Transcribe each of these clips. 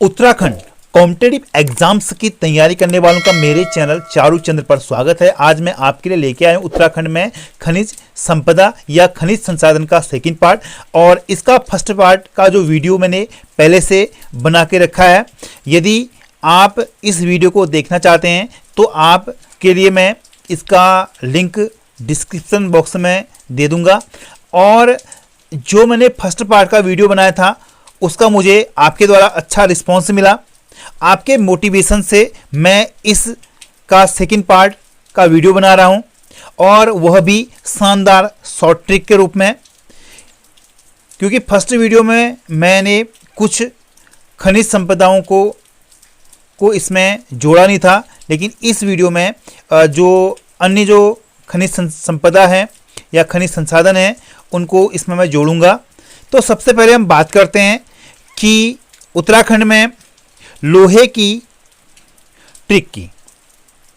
Uttarakhand competitive exams की तैयारी करने वालों का मेरे चैनल चारू चंद्र पर स्वागत है। आज मैं आपके लिए लेके आया हूँ उत्तराखंड में खनिज संपदा या खनिज संसाधन का सेकंड पार्ट, और इसका फर्स्ट पार्ट का जो वीडियो मैंने पहले से बना के रखा है। यदि आप इस वीडियो को देखना चाहते हैं तो आपके लिए मैं इसका लिंक डिस्क्रिप्शन बॉक्स में दे दूँगा। और जो मैंने फर्स्ट पार्ट का वीडियो बनाया था उसका मुझे आपके द्वारा अच्छा रिस्पॉन्स मिला। आपके मोटिवेशन से मैं इस का सेकंड पार्ट का वीडियो बना रहा हूं, और वह भी शानदार शॉर्ट ट्रिक के रूप में। क्योंकि फर्स्ट वीडियो में मैंने कुछ खनिज संपदाओं को इसमें जोड़ा नहीं था, लेकिन इस वीडियो में जो अन्य जो खनिज संपदा है या खनिज संसाधन है उनको इसमें मैं जोड़ूंगा। तो सबसे पहले हम बात करते हैं कि उत्तराखंड में लोहे की ट्रिक की।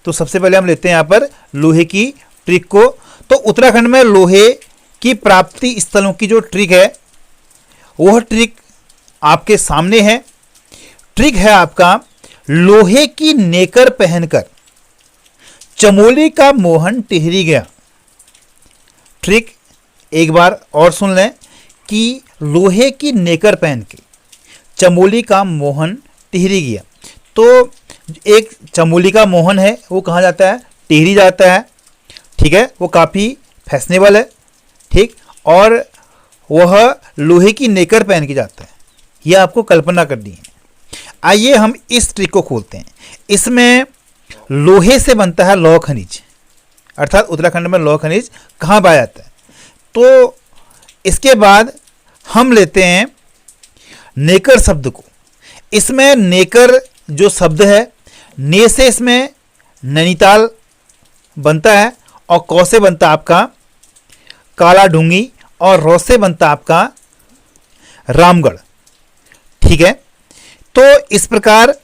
तो सबसे पहले हम लेते हैं यहाँ पर लोहे की ट्रिक को। तो उत्तराखंड में लोहे की प्राप्ति स्थलों की जो ट्रिक है वह ट्रिक आपके सामने है। ट्रिक है आपका लोहे की नेकर पहनकर चमोली का मोहन टिहरी गया। ट्रिक एक बार और सुन लें कि लोहे की नेकर पहन के चमोली का मोहन टिहरी गया। तो एक चमोली का मोहन है वो कहाँ जाता है? टिहरी जाता है। ठीक है, वो काफ़ी फैशनेबल है। ठीक, और वह लोहे की नेकर पहन के जाता है। यह आपको कल्पना करनी है। आइए हम इस ट्रिक को खोलते हैं। इसमें लोहे से बनता है लौह खनिज, अर्थात उत्तराखंड में लौह खनिज कहाँ पाया जाता है। तो इसके बाद हम लेते हैं नेकर शब्द को। इसमें नेकर जो शब्द है, ने से इसमें नैनीताल बनता है, और कौ से बनता है आपका काला ढूंगी, और रो से बनता है आपका रामगढ़। ठीक है, तो इस प्रकार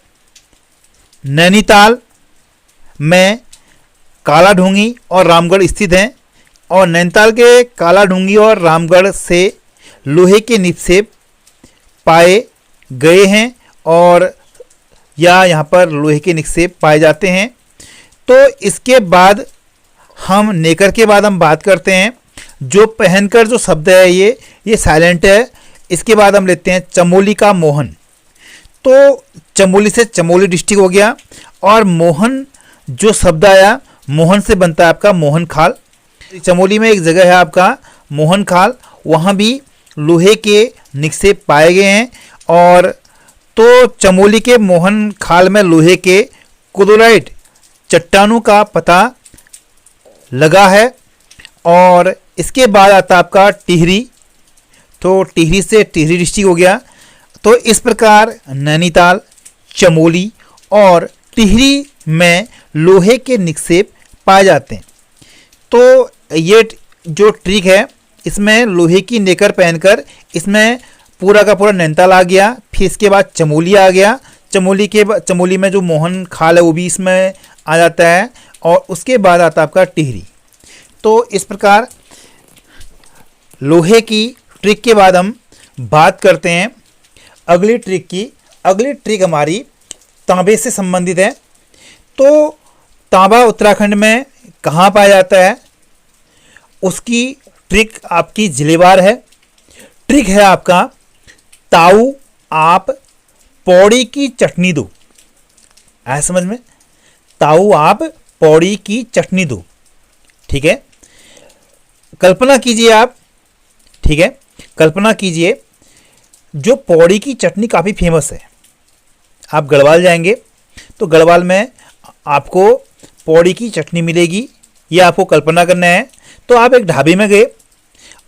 नैनीताल में काला ढूंगी और रामगढ़ स्थित हैं, और नैनीताल के काला ढूंगी और रामगढ़ से लोहे के निक्षेप पाए गए हैं, और या यहाँ पर लोहे के निक्षेप पाए जाते हैं। तो इसके बाद हम नेकर के बाद हम बात करते हैं जो पहनकर जो शब्द है ये साइलेंट है। इसके बाद हम लेते हैं चमोली का मोहन। तो चमोली से चमोली डिस्ट्रिक्ट हो गया, और मोहन जो शब्द आया मोहन से बनता है आपका मोहन खाल। चमोली में एक जगह है आपका मोहन खाल, वहाँ भी लोहे के निक्षेप पाए गए हैं। और तो चमोली के मोहन खाल में लोहे के कोदोलाइट चट्टानों का पता लगा है। और इसके बाद आता आपका टिहरी। तो टिहरी से टिहरी डिस्ट्रिक्ट हो गया। तो इस प्रकार नैनीताल, चमोली और टिहरी में लोहे के निक्षेप पाए जाते हैं। तो ये जो ट्रिक है इसमें लोहे की नेकर पहनकर इसमें पूरा का पूरा नैनीताल आ गया। फिर इसके बाद चमोली आ गया। चमोली में जो मोहन खाल है वो भी इसमें आ जाता है, और उसके बाद आता आपका टिहरी। तो इस प्रकार लोहे की ट्रिक के बाद हम बात करते हैं अगली ट्रिक की। अगली ट्रिक हमारी तांबे से संबंधित है। तो तांबा उत्तराखंड में कहाँ पाया जाता है उसकी ट्रिक आपकी जिलेवार है। ट्रिक है आपका ताऊ आप पौड़ी की चटनी दो। आया समझ में? ताऊ आप पौड़ी की चटनी दो। ठीक है, कल्पना कीजिए आप। ठीक है, कल्पना कीजिए जो पौड़ी की चटनी काफ़ी फेमस है। आप गढ़वाल जाएंगे तो गढ़वाल में आपको पौड़ी की चटनी मिलेगी, ये आपको कल्पना करना है। तो आप एक ढाबे में गए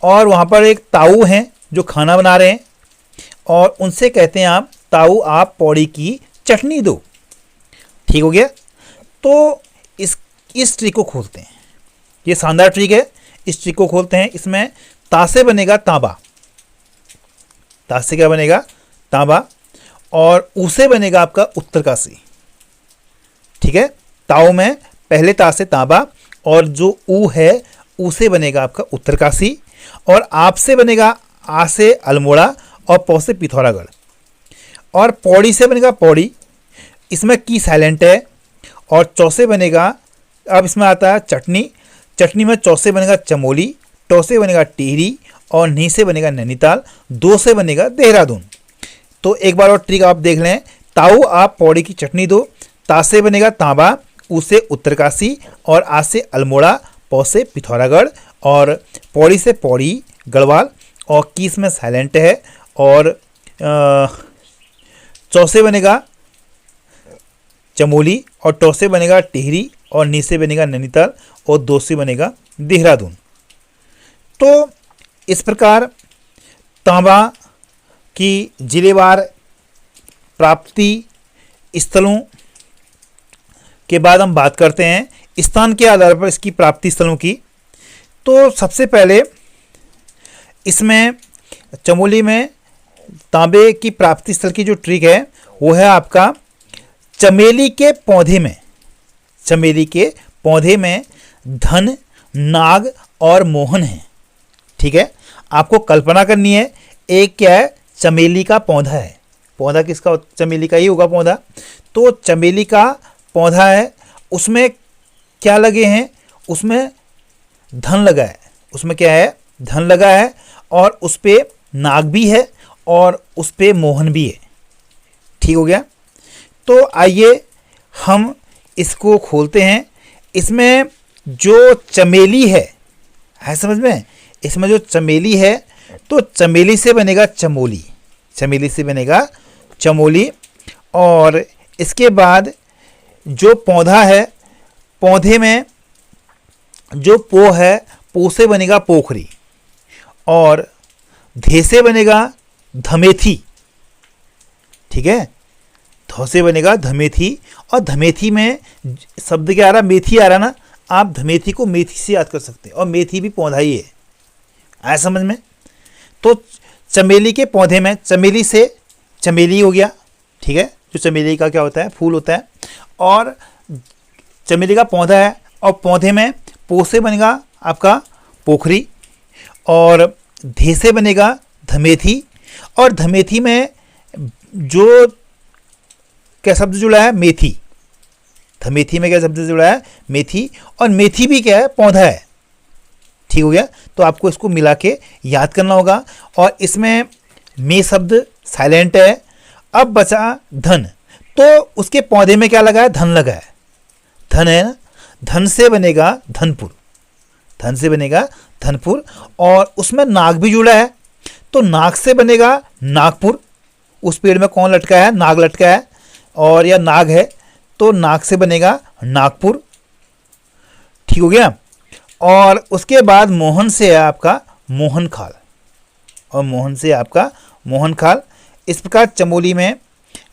और वहाँ पर एक ताऊ हैं जो खाना बना रहे हैं, और उनसे कहते हैं आप ताऊ आप पौड़ी की चटनी दो। ठीक हो गया। तो इस ट्रिक को खोलते हैं। ये शानदार ट्रिक है। इस ट्रिक को खोलते हैं। इसमें ता से बनेगा तांबा। ता से क्या बनेगा? तांबा। और ऊ से बनेगा आपका उत्तरकाशी। ठीक है, ताऊ में पहले ता से तांबा, और जो ऊ है ऊ से बनेगा आपका उत्तरकाशी, और आप से बनेगा आ से अल्मोड़ा, और पौ से पिथौरागढ़। और पौड़ी से बनेगा पौड़ी, इसमें की साइलेंट है। और चौ से बनेगा, अब इसमें आता है चटनी, चटनी में चौ से बनेगा चमोली, टौ से बनेगा टिहरी और नी से बनेगा नैनीताल, दो से बनेगा देहरादून। तो एक बार और ट्रिक आप देख लें। ताऊ आप पौड़ी की चटनी दो, ता से बनेगा तांबा, उ से उत्तरकाशी और आ से अल्मोड़ा, पौ से पिथौरागढ़ और पौड़ी से पौड़ी गढ़वाल और की इसमें साइलेंट है। और चौ से बनेगा चमोली और टौ से बनेगा टिहरी और नी से बनेगा नैनीताल और दो से बनेगा देहरादून। तो इस प्रकार तांबा की जिलेवार प्राप्ति स्थलों के बाद हम बात करते हैं स्थान के आधार पर इसकी प्राप्ति स्थलों की। तो सबसे पहले इसमें चमोली में तांबे की प्राप्ति स्थल की जो ट्रिक है वो है आपका चमेली के पौधे में, चमेली के पौधे में धन, नाग और मोहन है। ठीक है, आपको कल्पना करनी है। एक क्या है, चमेली का पौधा है, पौधा किसका, चमेली का ही होगा पौधा। तो चमेली का पौधा है, उसमें क्या लगे हैं, उसमें धन लगा है, उसमें क्या है, धन लगा है और उस पे नाग भी है और उस पे मोहन भी है। ठीक हो गया। तो आइए हम इसको खोलते हैं। इसमें जो चमेली है समझ में, इसमें जो चमेली है तो चमेली से बनेगा चमोली, चमेली से बनेगा चमोली। और इसके बाद जो पौधा है, पौधे में जो पो है, पो से बनेगा पोखरी और धे से बनेगा धमेथी। ठीक है, ध से बनेगा धमेथी और धमेथी में शब्द क्या आ रहा, मेथी आ रहा ना, आप धमेथी को मेथी से याद कर सकते हैं और मेथी भी पौधा ही है, आया समझ में। तो चमेली के पौधे में चमेली से चमेली हो गया। ठीक है, जो चमेली का क्या होता है, फूल होता है और चमेली का पौधा है और पौधे में पो से बनेगा आपका पोखरी और धे से बनेगा धमेथी और धमेथी में जो क्या शब्द जुड़ा है, मेथी। धमेथी में क्या शब्द जुड़ा है, मेथी, और मेथी भी क्या है, पौधा है। ठीक हो गया। तो आपको इसको मिला के याद करना होगा और इसमें मे शब्द साइलेंट है। अब बचा धन, तो उसके पौधे में क्या लगा है, धन लगा है, धन है ना, धन से बनेगा धनपुर, धन से बनेगा धनपुर और उसमें नाग भी जुड़ा है तो नाग से बनेगा नागपुर। उस पेड़ में कौन लटका है, नाग लटका है और या नाग है तो नाग से बनेगा नागपुर। ठीक हो गया। और उसके बाद मोहन से है आपका मोहन खाल और मोहन से आपका मोहन खाल। इस प्रकार चमोली में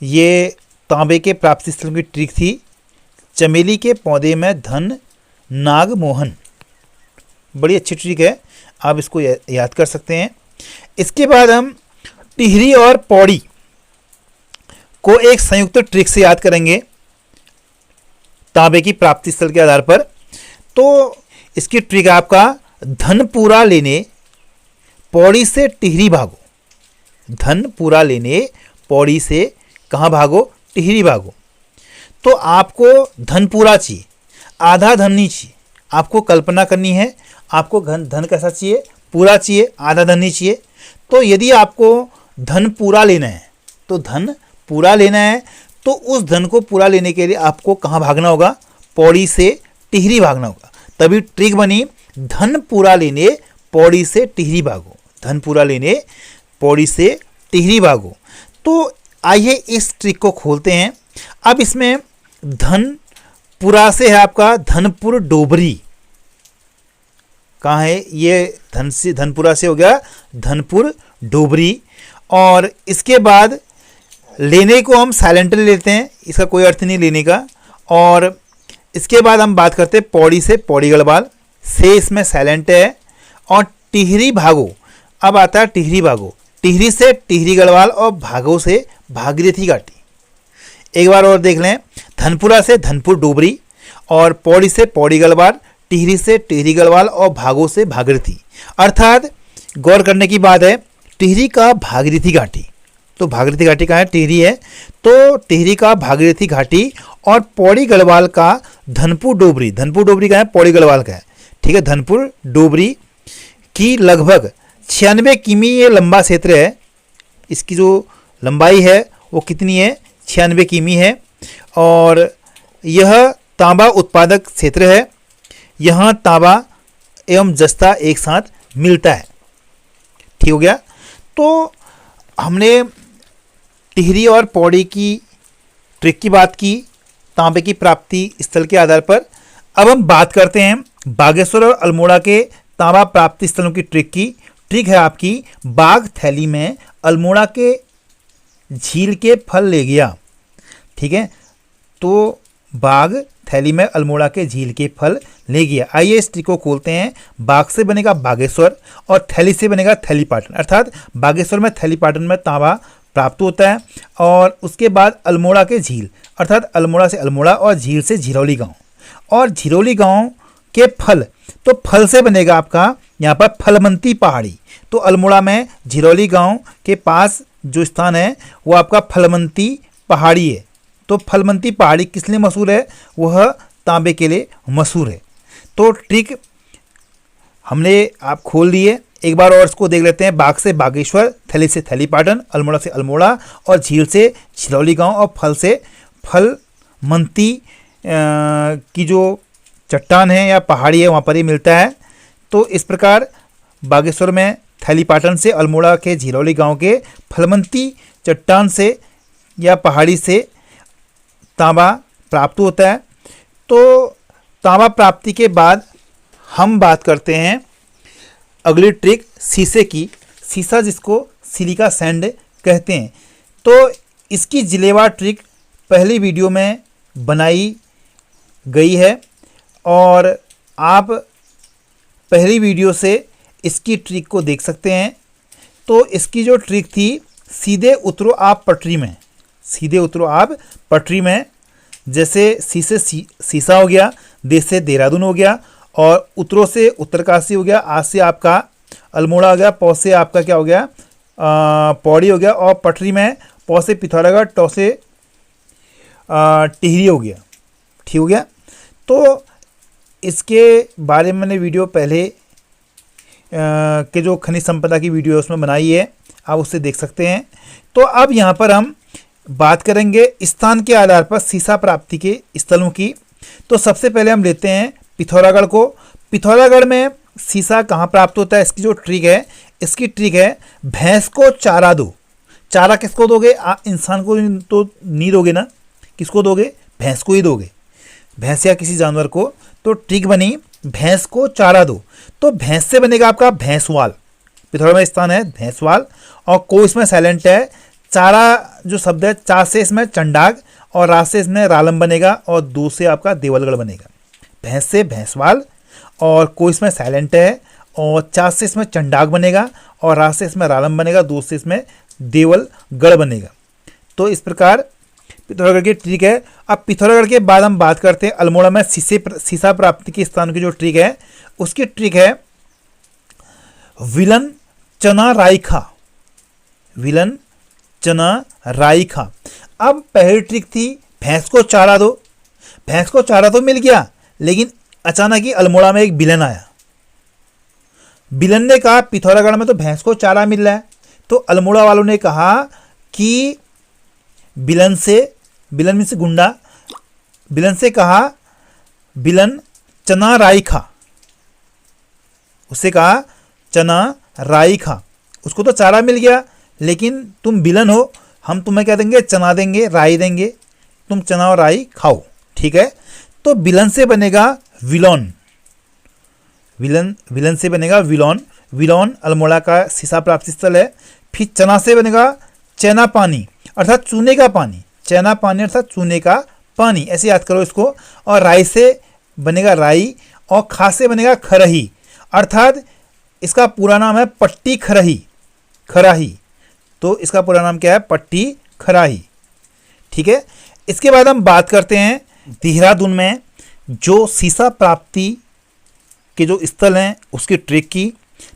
ये तांबे के प्राप्ति स्थल की ट्रिक थी। चमेली के पौधे में धन, नाग, मोहन, बड़ी अच्छी ट्रिक है, आप इसको याद कर सकते हैं। इसके बाद हम टिहरी और पौड़ी को एक संयुक्त ट्रिक से याद करेंगे तांबे की प्राप्ति स्थल के आधार पर। तो इसकी ट्रिक आपका धन पूरा लेने पौड़ी से टिहरी भागो, धन पूरा लेने पौड़ी से कहाँ भागो, टिहरी भागो। तो आपको धन पूरा चाहिए, आधा धन नहीं चाहिए। आपको कल्पना करनी है, आपको धन कैसा चाहिए, पूरा चाहिए, आधा धन नहीं चाहिए। तो यदि आपको धन पूरा लेना है तो धन पूरा लेना है तो उस धन को पूरा लेने के लिए आपको कहाँ भागना होगा, पौड़ी से टिहरी भागना होगा। तभी ट्रिक बनी धन पूरा लेने पौड़ी से टिहरी भागो, धन पूरा लेने पौड़ी से टिहरी भागो। तो आइए इस ट्रिक को खोलते हैं। अब इसमें धनपुरा से है आपका धनपुर डोबरी, कहाँ है ये, धन से धनपुरा से हो गया धनपुर डोबरी। और इसके बाद लेने को हम साइलेंटली लेते हैं, इसका कोई अर्थ नहीं लेने का। और इसके बाद हम बात करते हैं पौड़ी से पौड़ी गढ़वाल, से इसमें साइलेंट है। और टिहरी भागो, अब आता है टिहरी भागो, टिहरी से टिहरी गढ़वाल और भागो से भागीरथी घाटी। एक बार और देख लें, धनपुरा से धनपुर डोबरी और पौड़ी से पौड़ी गढ़वाल, टिहरी से टिहरी गढ़वाल और भागो से भागीरथी। अर्थात गौर करने की बात है, टिहरी का भागीरथी घाटी, तो भागीरथी घाटी कहाँ है? टिहरी है। तो टिहरी का भागीरथी घाटी और पौड़ी गढ़वाल का धनपुर डोबरी, धनपुर डोबरी कहाँ है? पौड़ी गढ़वाल का है, ठीक है। धनपुर डोबरी की लगभग 96 किमी ये लंबा क्षेत्र है। इसकी जो लंबाई है वो कितनी है? 96 किमी है। और यह तांबा उत्पादक क्षेत्र है। यहाँ तांबा एवं जस्ता एक साथ मिलता है, ठीक हो गया। तो हमने टिहरी और पौड़ी की ट्रिक की बात की, तांबे की प्राप्ति स्थल के आधार पर। अब हम बात करते हैं बागेश्वर और अल्मोड़ा के तांबा प्राप्ति स्थलों की ट्रिक की। ट्रिक है आपकी, बाघ थैली में अल्मोड़ा के झील के फल ले गया, ठीक है। तो बाघ थैली में अल्मोड़ा के झील के फल ले गया। आइए इस ट्रिक को खोलते हैं। बाघ से बनेगा बागेश्वर और थैली से बनेगा थैलीपाटन, अर्थात बागेश्वर में थैलीपाटन में तांबा प्राप्त होता है। और उसके बाद अल्मोड़ा के झील, अर्थात अल्मोड़ा से अल्मोड़ा और झील से झिरौली गांव, और झिरौली गांव के फल, तो फल से बनेगा आपका यहाँ पर फलमंती पहाड़ी। तो अल्मोड़ा में झिरौली गांव के पास जो स्थान है वो आपका फलमंती पहाड़ी है। तो फलमंती पहाड़ी किस लिए मशहूर है? वह तांबे के लिए मशहूर है। तो ट्रिक हमने आप खोल दिए, एक बार और इसको देख लेते हैं। बाघ से बागेश्वर, थैली से थैलीपाटन, अल्मोड़ा से अल्मोड़ा और झील से झिरौली गांव और फल से फलमंती की जो चट्टान है या पहाड़ी है वहाँ पर ही मिलता है। तो इस प्रकार बागेश्वर में थैलीपाटन से, अल्मोड़ा के झिरौली गांव के फलमंती चट्टान से या पहाड़ी से तांबा प्राप्त होता है। तो तांबा प्राप्ति के बाद हम बात करते हैं अगली ट्रिक शीशे की। शीशा जिसको सिलिका सैंड कहते हैं। तो इसकी जिलेवार ट्रिक पहली वीडियो में बनाई गई है और आप पहली वीडियो से इसकी ट्रिक को देख सकते हैं। तो इसकी जो ट्रिक थी, सीधे उतरो आप पटरी में, सीधे उतरो आप पटरी में। जैसे शीशे शीशा हो गया, देश से देहरादून हो गया, और उतरो से उत्तरकाशी हो गया, आज से आपका अल्मोड़ा हो गया, पौ से आपका क्या हो गया? पौड़ी हो गया, और पटरी में पौ से पिथौरागढ़, टौ से टिहरी हो गया, ठीक हो गया। तो इसके बारे में मैंने वीडियो पहले के जो खनिज संपदा की वीडियो है उसमें बनाई है, आप उससे देख सकते हैं। तो अब यहाँ पर हम बात करेंगे स्थान के आधार पर शीशा प्राप्ति के स्थलों की। तो सबसे पहले हम लेते हैं पिथौरागढ़ को। पिथौरागढ़ में शीशा कहाँ प्राप्त होता है? इसकी जो ट्रिक है, इसकी ट्रिक है भैंस को चारा दो। चारा किसको दोगे? इंसान को तो नहीं दोगे ना, किसको दोगे? भैंस को ही दोगे, भैंस या किसी जानवर को। तो ट्रिक बनी भैंस को चारा दो। तो भैंस से बनेगा आपका भैंसवाल, पिथौरागढ़ में स्थान है भैंसवाल, और को इसमें साइलेंट है। चारा जो शब्द है, चा से इसमें चंडाग और रा से इसमें रालम बनेगा, और दो से आपका देवलगढ़ बनेगा। भैंस से भैंसवाल, और को इसमें साइलेंट है, और चा से इसमें चंडाग बनेगा, और रा से इसमें रालम बनेगा, दो से इसमें देवलगढ़ बनेगा। तो इस प्रकार पिथौरागढ़ की ट्रिक है। अब पिथौरागढ़ के बाद हम बात करते हैं अल्मोड़ा में शीशा प्राप्ति के स्थान की जो ट्रिक है, उसकी ट्रिक है विलन चना राई खा, विलन चना राई खा। अब पहली ट्रिक थी भैंस को चारा दो। भैंस को चारा तो मिल गया, लेकिन अचानक ही अल्मोड़ा में एक विलन आया। विलन ने कहा पिथौरागढ़ में तो भैंस को चारा मिल रहा है। तो अल्मोड़ा वालों ने कहा कि विलन मीन से गुंडा, विलन से कहा विलन चना राई खा, उससे कहा चना राई खा। उसको तो चारा मिल गया, लेकिन तुम विलन हो, हम तुम्हें क्या देंगे? चना देंगे, राई देंगे, तुम चना और राई खाओ, ठीक है। तो विलन से बनेगा विलोन, विलन से बनेगा विलोन। विलोन अल्मोड़ा का शीशा प्राप्ति स्थल है। फिर चना से बनेगा चना पानी, अर्थात चूने का पानी, चना पानी अर्थात चूने का पानी, ऐसे याद करो इसको। और राई से बनेगा राई, और खा से बनेगा खरही, अर्थात इसका पूरा नाम है पट्टी खरही, खराही। तो इसका पूरा नाम क्या है? पट्टी खराही, ठीक है। इसके बाद हम बात करते हैं देहरादून में जो शीशा प्राप्ति के जो स्थल हैं उसकी ट्रिक की।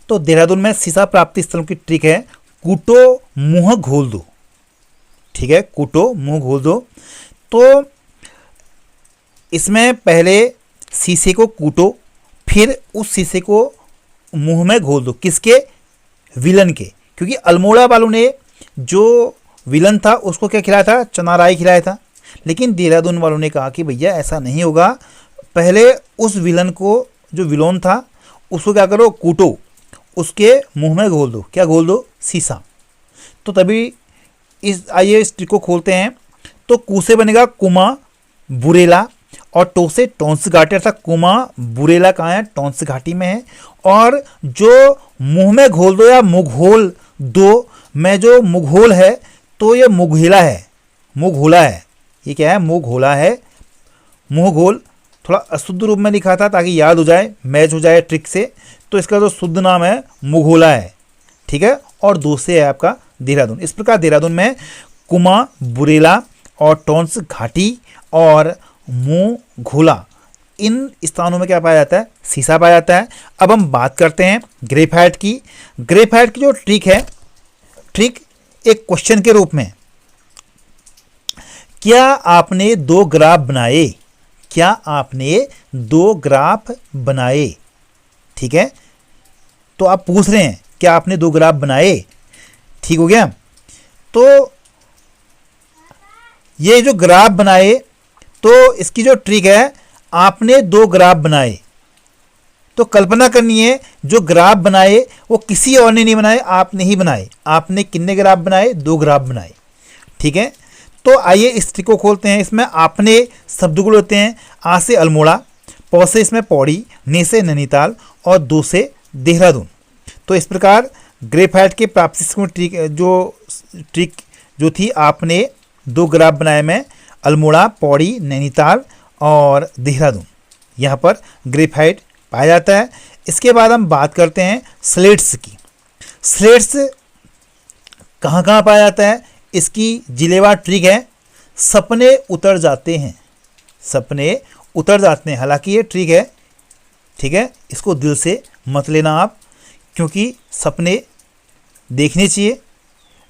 तो देहरादून में शीशा प्राप्ति स्थलों की ट्रिक है कूटो मुँह घोल दो। ठीक है, कूटो, मुंह घोल दो। तो इसमें पहले शीशे को कूटो, फिर उस शीशे को मुंह में घोल दो। किसके? विलन के। क्योंकि अल्मोड़ा वालों ने जो विलन था उसको क्या खिलाया था? चना राई खिलाया था। लेकिन देहरादून वालों ने कहा कि भैया ऐसा नहीं होगा, पहले उस विलन को, जो विलोन था, उसको क्या करो? कूटो, उसके मुंह में घोल दो। क्या घोल दो? शीशा। तो तभी आइए इस ट्रिक को खोलते हैं। तो कू से बनेगा कुमा बुरेला, और टो से टोंस घाटी, अर्थात कुमा बुरेला कहाँ है? टोंस घाटी में है। और जो मुंह में घोल दो या मुघोल दो में जो मुघोल है तो ये मुघेला है, मुघोला है। ये क्या है? मुघोला है। मुंह घोल थोड़ा अशुद्ध रूप में लिखा था ताकि याद हो जाए, मैच हो जाए ट्रिक से। तो इसका जो शुद्ध नाम है मुघोला है, ठीक है। और दो से है आपका देहरादून। इस प्रकार देहरादून में कुमा बुरेला और टोंस घाटी और मुंह घोला, इन स्थानों में क्या पाया जाता है? शीशा पाया जाता है। अब हम बात करते हैं ग्रेफाइट की। ग्रेफाइट की जो ट्रिक है, ट्रिक एक क्वेश्चन के रूप में, क्या आपने 2 ग्राफ बनाए? क्या आपने 2 ग्राफ बनाए? ठीक है, तो आप पूछ रहे हैं क्या आपने 2 ग्राफ बनाए? ठीक हो गया। तो ये जो ग्राफ बनाए, तो इसकी जो ट्रिक है, आपने 2 ग्राफ बनाए। तो कल्पना करनी है जो ग्राफ बनाए वो किसी और ने नहीं बनाए, आपने ही बनाए। आपने कितने ग्राफ बनाए? 2 ग्राफ बनाए, ठीक है। तो आइए इस ट्रिक को खोलते हैं। इसमें आपने शब्द को लेते हैं। आ से अल्मोड़ा, पौ से इसमें पौड़ी, ने से नैनीताल और दो से देहरादून। तो इस प्रकार ग्रेफाइट के प्राप्ति ट्रिक जो थी, आपने 2 ग्राफ बनाए में अल्मोड़ा, पौड़ी, नैनीताल और देहरादून, यहाँ पर ग्रेफाइट पाया जाता है। इसके बाद हम बात करते हैं स्लेट्स की। स्लेट्स कहाँ कहाँ पाया जाता है? इसकी जिलेवार ट्रिक है, सपने उतर जाते हैं। सपने उतर जाते हैं। हालांकि ये ट्रिक है, ठीक है, इसको दिल से मत लेना आप, क्योंकि सपने देखने चाहिए।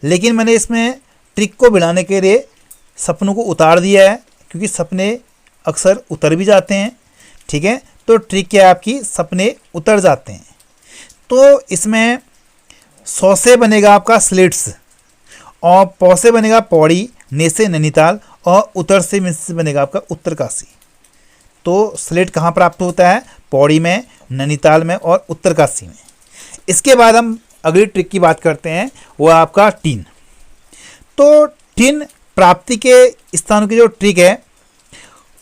लेकिन मैंने इसमें ट्रिक को बढ़ाने के लिए सपनों को उतार दिया है, क्योंकि सपने अक्सर उतर भी जाते हैं, ठीक है। तो ट्रिक क्या है आपकी? सपने उतर जाते हैं। तो इसमें 100 से बनेगा आपका स्लेट्स, और पौ से बनेगा पौड़ी, ने से नैनीताल और उतर से बनेगा आपका उत्तरकाशी। तो स्लेट कहाँ प्राप्त होता है? पौड़ी में, नैनीताल में और उत्तरकाशी में। इसके बाद हम अगली ट्रिक की बात करते हैं, वो आपका टीन। तो टीन प्राप्ति के स्थानों की जो ट्रिक है,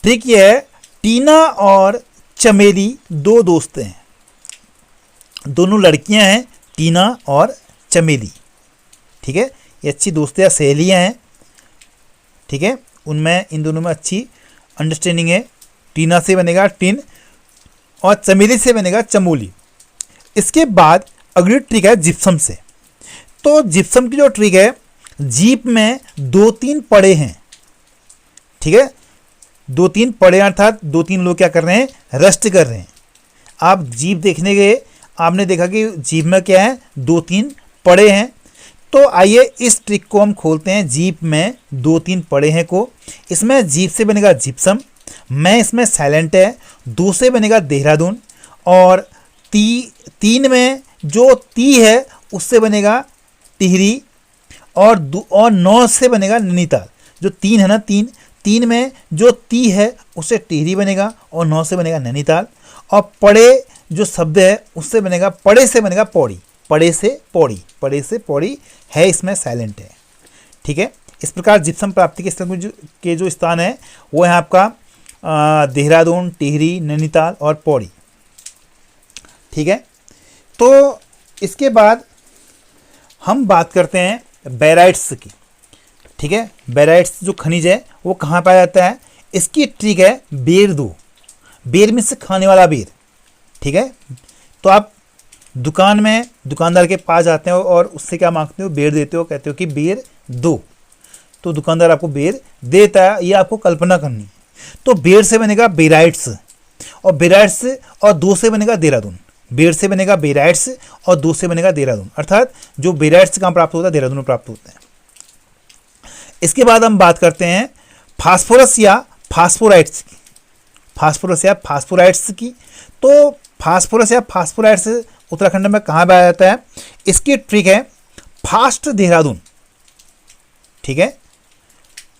ट्रिक ये है, टीना और चमेली 2 दोस्त हैं, दोनों लड़कियां हैं, टीना और चमेली, ठीक है। ये अच्छी दोस्त या सहेलियां हैं, ठीक है। उनमें, इन दोनों में अच्छी अंडरस्टैंडिंग है। टीना से बनेगा टिन और चमेली से बनेगा चमोली। इसके बाद अगली ट्रिक है जिप्सम से। तो जिप्सम की जो ट्रिक है, जीप में 2-3 पड़े हैं, ठीक है। 2-3 पड़े अर्थात 2-3 लोग क्या कर रहे हैं? रस्ट कर रहे हैं। आप जीप देखने गए, आपने देखा कि जीप में क्या है? 2-3 पड़े हैं। तो आइए इस ट्रिक को हम खोलते हैं। जीप में 2-3 पड़े हैं को, इसमें जीप से बनेगा जिप्सम, मैं इसमें साइलेंट है, 2 से बनेगा देहरादून और 3 में जो ती है उससे बनेगा टिहरी और 9 से बनेगा नैनीताल। जो 3 है ना, 3 में जो ती है उससे टिहरी बनेगा और 9 से बनेगा नैनीताल। और पड़े जो शब्द है उससे बनेगा, पड़े से बनेगा पौड़ी, पड़े से पौड़ी, पड़े से पौड़ी है, इसमें साइलेंट है, ठीक है। इस प्रकार जिप्सम प्राप्ति के स्थान के जो स्थान है वो है आपका देहरादून, टिहरी, नैनीताल और पौड़ी, ठीक है। तो इसके बाद हम बात करते हैं बेराइट्स की, ठीक है। बेराइट्स जो खनिज है वो कहाँ पाया जाता है? इसकी ट्रिक है बेर दो, बेर में से खाने वाला बेर, ठीक है। तो आप दुकान में दुकानदार के पास जाते हो और उससे क्या मांगते हो? बेर देते हो, कहते हो कि बेर दो, तो दुकानदार आपको बेर देता है, ये आपको कल्पना करनी है। तो बेर से बनेगा बेराइट्स और बेराइट्स और 2 से बनेगा देहरादून, बेर से बनेगा बेराइट्स और 2 से बनेगा देहरादून, अर्थात जो बेराइट्स कहाँ प्राप्त होता है? देहरादून में प्राप्त होता है। इसके बाद हम बात करते हैं फास्फोरस या फास्फोराइट्स की। फास्फोरस या फास्फोराइट्स की, तो फास्फोरस या फास्फोराइट्स उत्तराखंड में कहाँ पाया जाता है? इसकी ट्रिक है फास्ट देहरादून। ठीक है,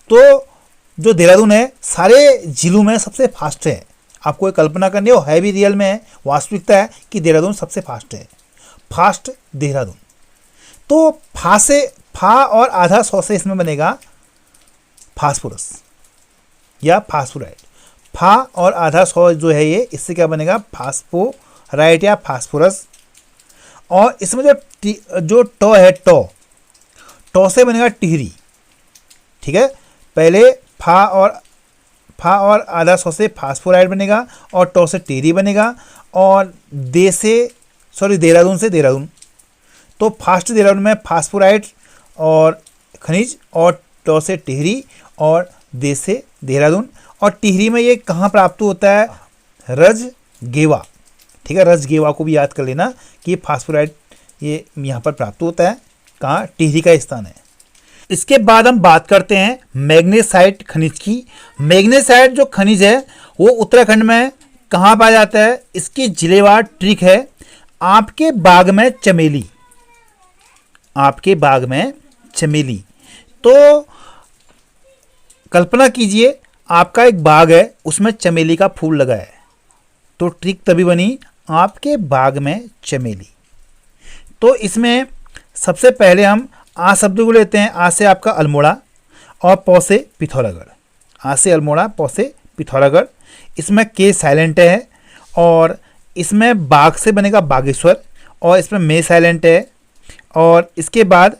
तो जो देहरादून है सारे जिलों में सबसे फास्ट है। आपको एक कल्पना करनी हो, है भी रियल में है, वास्तविकता है कि देहरादून सबसे फास्ट है। फास्ट देहरादून। तो फा से, फा और आधा सौ से इसमें बनेगा फास्फोरस या फास्फोराइट। फा और आधा सौ जो है ये, इससे क्या बनेगा? फास्फोराइट या फास्फोरस। और इसमें जो टो है, टो से बनेगा टिहरी। ठीक है, पहले फा और आधा सौ से फास्फोराइट बनेगा और टो से टिहरी बनेगा, और देहरादून से देहरादून। तो फास्ट देहरादून में फास्फोराइट और खनिज, और टो से टिहरी, और दे से देहरादून। और टिहरी में ये कहाँ प्राप्त होता है? रजगेवा। ठीक है, रजगेवा को भी याद कर लेना कि फास्फोराइट ये यहाँ पर प्राप्त होता है। कहाँ? टिहरी का स्थान है। इसके बाद हम बात करते हैं मैग्नेसाइट खनिज की। मैग्नेसाइट जो खनिज है वो उत्तराखंड में कहाँ पाया जाता है? इसकी जिलेवार ट्रिक है आपके बाग में चमेली। आपके बाग में चमेली। तो कल्पना कीजिए आपका एक बाग है, उसमें चमेली का फूल लगा है, तो ट्रिक तभी बनी आपके बाग में चमेली। तो इसमें सबसे पहले हम आ शब्द को लेते हैं। आ से आपका अल्मोड़ा और पौ से पिथौरागढ़। आ से अल्मोड़ा, पौ से पिथौरागढ़। इसमें के साइलेंट है, और इसमें बाग से बनेगा बागेश्वर, और इसमें मे साइलेंट है। और इसके बाद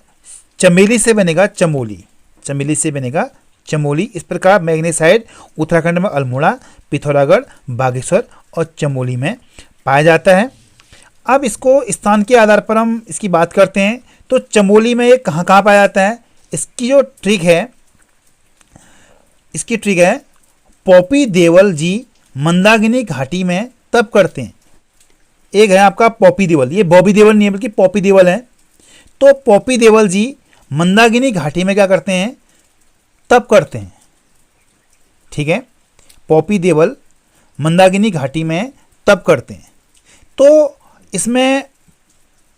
चमेली से बनेगा चमोली। चमेली से बनेगा चमोली। इस प्रकार मैग्नेसाइट उत्तराखंड में अल्मोड़ा, पिथौरागढ़, बागेश्वर और चमोली में पाया जाता है। अब इसको स्थान के आधार पर हम इसकी बात करते हैं। तो चमोली में ये कहाँ कहाँ पाया जाता है? इसकी जो ट्रिक है, इसकी ट्रिक है पॉपी देवल जी मंदाकिनी घाटी में तप करते हैं। एक है आपका पॉपी देवल, ये बॉबी देवल नहीं है बल्कि पॉपी देवल है। तो पॉपी देवल जी मंदाकिनी घाटी में क्या करते हैं? तप करते हैं। ठीक है, पॉपी देवल मंदाकिनी घाटी में तप करते हैं। तो इसमें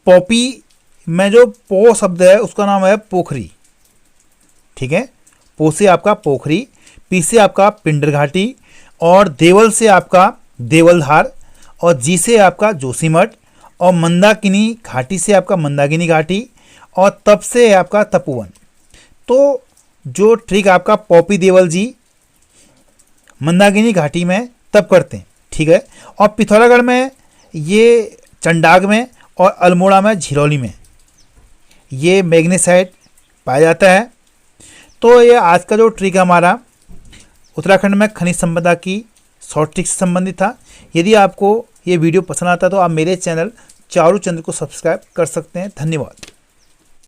पॉपी में जो पो शब्द है उसका नाम है पोखरी। ठीक है, पो से आपका पोखरी, पी से आपका पिंडर घाटी, और देवल से आपका देवलधार, और जी से आपका जोशीमठ, और मंदाकिनी घाटी से आपका मंदाकिनी घाटी, और तप से आपका तपोवन। तो जो ट्रिक आपका पॉपी देवल जी मंदाकिनी घाटी में तप करते हैं। ठीक है, और पिथौरागढ़ में, ये चंडाग में, और अल्मोड़ा में, झिरौली में ये मैग्नेसाइट पाया जाता है। तो ये आज का जो ट्रिक हमारा उत्तराखंड में खनिज संपदा की शॉर्ट ट्रिक से संबंधित था। यदि आपको ये वीडियो पसंद आता है तो आप मेरे चैनल चारू चंद्र को सब्सक्राइब कर सकते हैं। धन्यवाद।